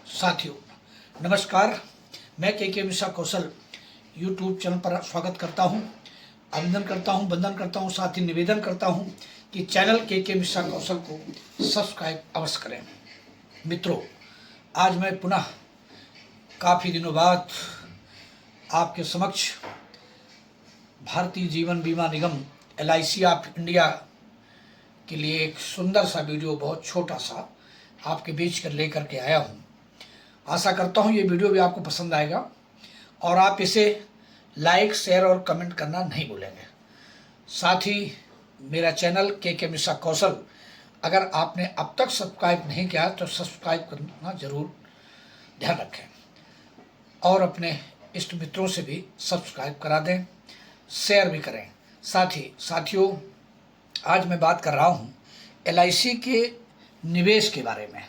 साथियों नमस्कार, मैं के मिश्रा कौशल यूट्यूब चैनल पर स्वागत करता हूं। अभिनंदन करता हूं, वंदन करता हूं, साथ ही निवेदन करता हूं कि चैनल के मिश्रा कौशल को सब्सक्राइब अवश्य करें। मित्रों, आज मैं पुनः काफ़ी दिनों बाद आपके समक्ष भारतीय जीवन बीमा निगम LIC ऑफ इंडिया के लिए एक सुंदर सा वीडियो, बहुत छोटा सा, आपके बीच कर लेकर के आया हूं। आशा करता हूं ये वीडियो भी आपको पसंद आएगा और आप इसे लाइक, शेयर और कमेंट करना नहीं भूलेंगे। साथ ही मेरा चैनल के मिश्रा कौशल अगर आपने अब तक सब्सक्राइब नहीं किया तो सब्सक्राइब करना जरूर ध्यान रखें और अपने इष्ट मित्रों से भी सब्सक्राइब करा दें, शेयर भी करें। साथियों, आज मैं बात कर रहा हूँ LIC के निवेश के बारे में।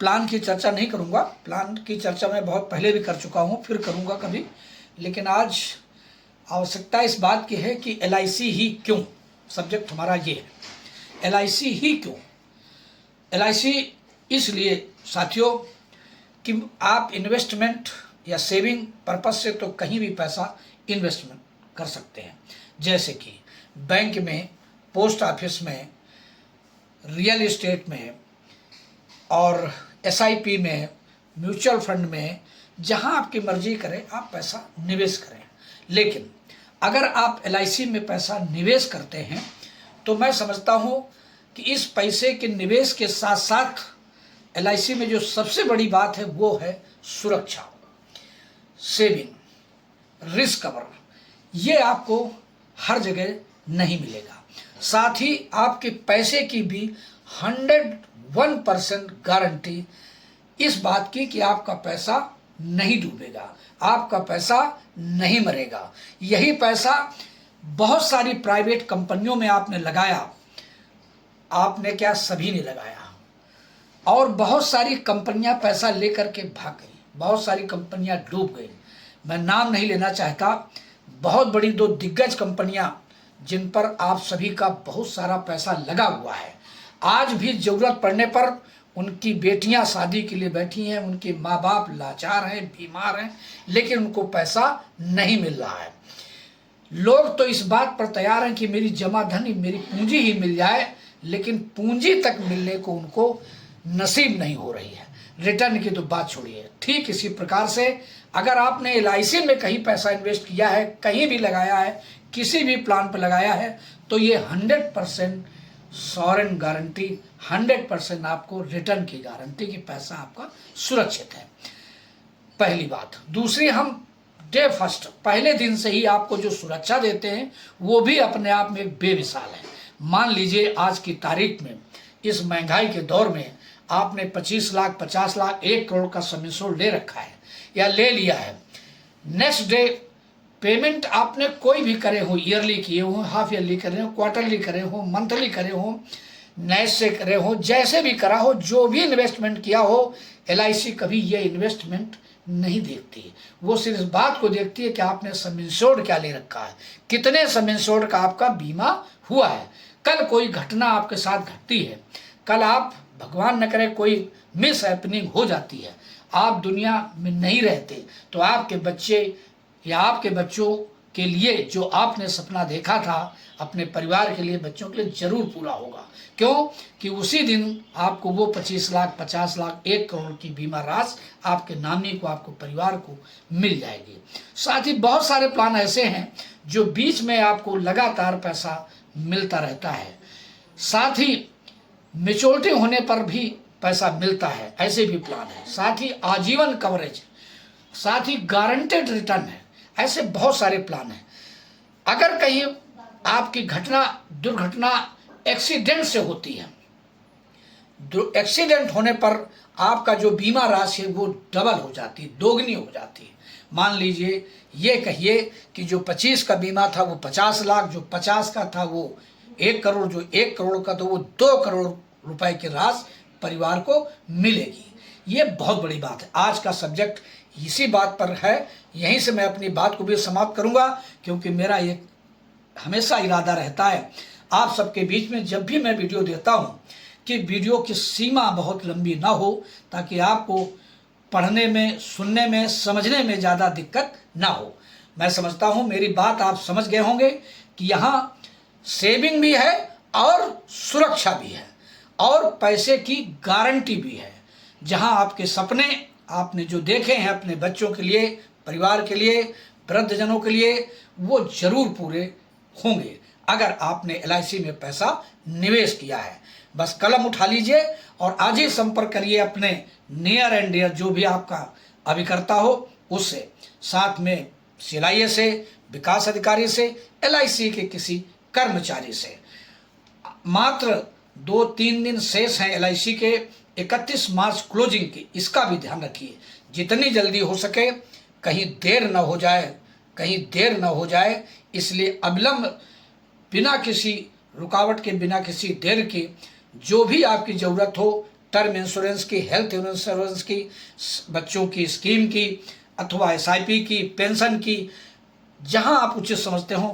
प्लान की चर्चा नहीं करूँगा, प्लान की चर्चा मैं बहुत पहले भी कर चुका हूँ, फिर करूँगा कभी। लेकिन आज आवश्यकता इस बात की है कि LIC ही क्यों, सब्जेक्ट हमारा ये है, LIC ही क्यों। LIC इसलिए साथियों कि आप इन्वेस्टमेंट या सेविंग पर्पस से तो कहीं भी पैसा इन्वेस्टमेंट कर सकते हैं, जैसे कि बैंक में, पोस्ट ऑफिस में, रियल एस्टेट में और SIP में, म्यूचुअल फंड में, जहां आपकी मर्जी करें आप पैसा निवेश करें। लेकिन अगर आप LIC में पैसा निवेश करते हैं तो मैं समझता हूं कि इस पैसे के निवेश के साथ साथ LIC में जो सबसे बड़ी बात है वो है सुरक्षा, सेविंग, रिस्क कवर। ये आपको हर जगह नहीं मिलेगा। साथ ही आपके पैसे की भी 101% गारंटी इस बात की कि आपका पैसा नहीं डूबेगा, आपका पैसा नहीं मरेगा। यही पैसा बहुत सारी प्राइवेट कंपनियों में आपने लगाया, आपने क्या, सभी ने लगाया, और बहुत सारी कंपनियां पैसा लेकर के भाग गई, बहुत सारी कंपनियां डूब गई। मैं नाम नहीं लेना चाहता, बहुत बड़ी 2 दिग्गज कंपनियां जिन पर आप सभी का बहुत सारा पैसा लगा हुआ है, आज भी जरूरत पड़ने पर उनकी बेटियां शादी के लिए बैठी हैं, उनके माँ बाप लाचार हैं, बीमार हैं, लेकिन उनको पैसा नहीं मिल रहा है। लोग तो इस बात पर तैयार हैं कि मेरी जमा धन, मेरी पूंजी ही मिल जाए, लेकिन पूंजी तक मिलने को उनको नसीब नहीं हो रही है। रिटर्न की तो बात छोड़िए। ठीक इसी प्रकार से अगर आपने LIC में कहीं पैसा इन्वेस्ट किया है, कहीं भी लगाया है, किसी भी प्लान पर लगाया है, तो ये 100% सॉवरेन गारंटी, 100% आपको रिटर्न की गारंटी कि पैसा आपका सुरक्षित है। पहली बात। दूसरी, हम डे फर्स्ट, पहले दिन से ही आपको जो सुरक्षा देते हैं वो भी अपने आप में बेमिसाल है। मान लीजिए आज की तारीख में, इस महंगाई के दौर में, आपने 25 लाख, 50 लाख, 1 करोड़ का सम इंश्योर्ड ले रखा है या ले लिया है। नेक्स्ट डे पेमेंट आपने कोई भी करे हो, ईयरली किए हो, हाफ ईयरली करे हो, क्वार्टरली करे हो, मंथली करे हो, नए से करे हो, जैसे भी करा हो, जो भी इन्वेस्टमेंट किया हो, LIC कभी ये इन्वेस्टमेंट नहीं देखती। वो सिर्फ इस बात को देखती है कि आपने सम इंश्योर्ड क्या ले रखा है, कितने सम इंश्योर्ड का आपका बीमा हुआ है। कल कोई घटना आपके साथ घटती है, कल आप, भगवान न करे, कोई मिस हैपनिंग हो जाती है, आप दुनिया में नहीं रहते, तो आपके बच्चे या आपके बच्चों के लिए जो आपने सपना देखा था अपने परिवार के लिए, बच्चों के लिए जरूर पूरा होगा। क्यों कि उसी दिन आपको वो 25 लाख, 50 लाख, 1 करोड़ की बीमा राशि आपके नामी को, आपको परिवार को मिल जाएगी। साथ ही बहुत सारे प्लान ऐसे हैं जो बीच में आपको लगातार पैसा मिलता रहता है। साथ ही मैच्योरिटी होने पर भी पैसा मिलता है, ऐसे भी प्लान है। साथ ही आजीवन कवरेज, साथ ही गारंटेड रिटर्न है, ऐसे बहुत सारे प्लान हैं। अगर कहीं आपकी घटना, दुर्घटना, एक्सीडेंट से होती है, एक्सीडेंट होने पर आपका जो बीमा राशि है वो डबल हो जाती है, दोगुनी हो जाती है। मान लीजिए, ये कहिए कि जो 25 का बीमा था वो 50 लाख, जो 50 का था वो 1 करोड़, जो 1 करोड़ का था वो 2 करोड़ रुपए की राशि परिवार को मिलेगी। ये बहुत बड़ी बात है। आज का सब्जेक्ट इसी बात पर है। यहीं से मैं अपनी बात को भी समाप्त करूंगा, क्योंकि मेरा ये हमेशा इरादा रहता है आप सबके बीच में जब भी मैं वीडियो देता हूं कि वीडियो की सीमा बहुत लंबी ना हो, ताकि आपको पढ़ने में, सुनने में, समझने में ज़्यादा दिक्कत ना हो। मैं समझता हूँ मेरी बात आप समझ गए होंगे कि यहाँ सेविंग भी है और सुरक्षा भी है और पैसे की गारंटी भी है। जहाँ आपके सपने आपने जो देखे हैं अपने बच्चों के लिए, परिवार के लिए, वृद्धजनों के लिए, वो जरूर पूरे होंगे अगर आपने LIC में पैसा निवेश किया है। बस कलम उठा लीजिए और आज ही संपर्क करिए अपने नियर एंड डियर जो भी आपका अभिकर्ता हो उससे, साथ में CLIA से, विकास अधिकारी से, LIC के किसी कर्मचारी से। मात्र 2-3 दिन शेष हैं LIC के 31 मार्च क्लोजिंग की, इसका भी ध्यान रखिए। जितनी जल्दी हो सके, कहीं देर न हो जाए, कहीं देर न हो जाए, इसलिए अविलंब बिना किसी रुकावट के, बिना किसी देर के जो भी आपकी ज़रूरत हो, टर्म इंश्योरेंस की, हेल्थ इंश्योरेंस की, बच्चों की स्कीम की अथवा SIP की, पेंशन की, जहां आप उचित समझते हो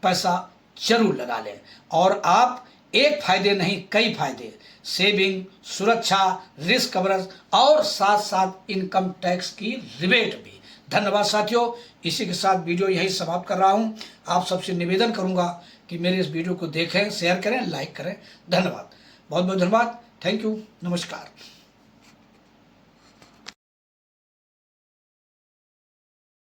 पैसा जरूर लगा लें। और आप एक फायदे नहीं कई फायदे, सेविंग, सुरक्षा, रिस्क कवरेज और साथ साथ इनकम टैक्स की रिबेट भी। धन्यवाद साथियों, इसी के साथ वीडियो यही समाप्त कर रहा हूं। आप सबसे निवेदन करूंगा कि मेरे इस वीडियो को देखें, शेयर करें, लाइक करें। धन्यवाद, बहुत बहुत धन्यवाद। थैंक यू, नमस्कार।